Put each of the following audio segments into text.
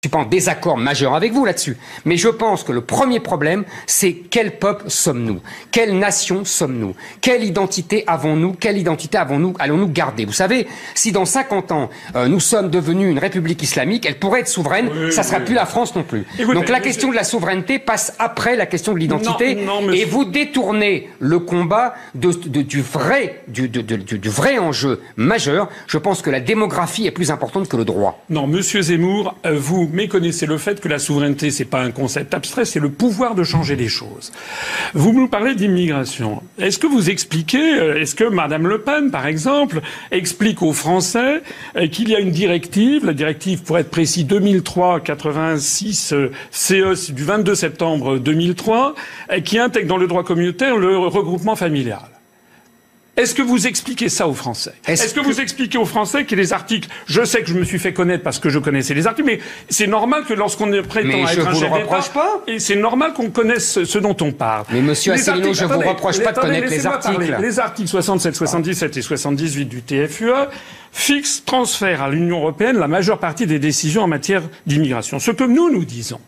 Je suis pas en désaccord majeur avec vous là-dessus. Mais je pense que le premier problème, c'est quel peuple sommes-nous? Quelle nation sommes-nous? Quelle identité avons-nous? Allons-nous garder? Vous savez, si dans 50 ans, nous sommes devenus une république islamique, elle pourrait être souveraine, ça sera plus la France non plus. Écoutez, donc la question de la souveraineté passe après la question de l'identité. Et vous détournez le combat du vrai enjeu majeur. Je pense que la démographie est plus importante que le droit. Non, monsieur Zemmour, vous méconnaissez le fait que la souveraineté, c'est pas un concept abstrait, c'est le pouvoir de changer les choses. Vous nous parlez d'immigration. Est-ce que vous expliquez, est-ce que Madame Le Pen, par exemple, explique aux Français qu'il y a une directive, la directive, pour être précis, 2003-86 CE du 22 septembre 2003, qui intègre dans le droit communautaire le regroupement familial? Est-ce que vous expliquez ça aux Français? Est-ce que vous expliquez aux Français que les articles... Je sais que je me suis fait connaître parce que je connaissais les articles, mais c'est normal que lorsqu'on prétend être un chef d'État... Et c'est normal qu'on connaisse ce dont on parle. Mais monsieur Asselineau, je vous reproche pas de connaître les articles. Les articles 67, 77 et 78 du TFUE fixent, transfèrent à l'Union européenne la majeure partie des décisions en matière d'immigration. Ce que nous disons,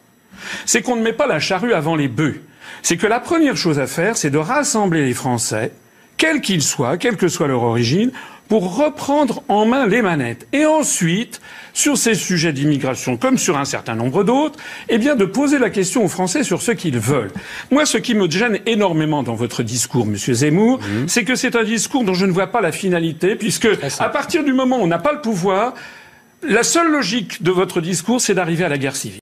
c'est qu'on ne met pas la charrue avant les bœufs. C'est que la première chose à faire, c'est de rassembler les Français, quels qu'ils soient, quelle que soit leur origine, pour reprendre en main les manettes. Et ensuite, sur ces sujets d'immigration, comme sur un certain nombre d'autres, eh bien, de poser la question aux Français sur ce qu'ils veulent. Moi, ce qui me gêne énormément dans votre discours, monsieur Zemmour, c'est que c'est un discours dont je ne vois pas la finalité, puisque, à partir du moment où on n'a pas le pouvoir, la seule logique de votre discours, c'est d'arriver à la guerre civile.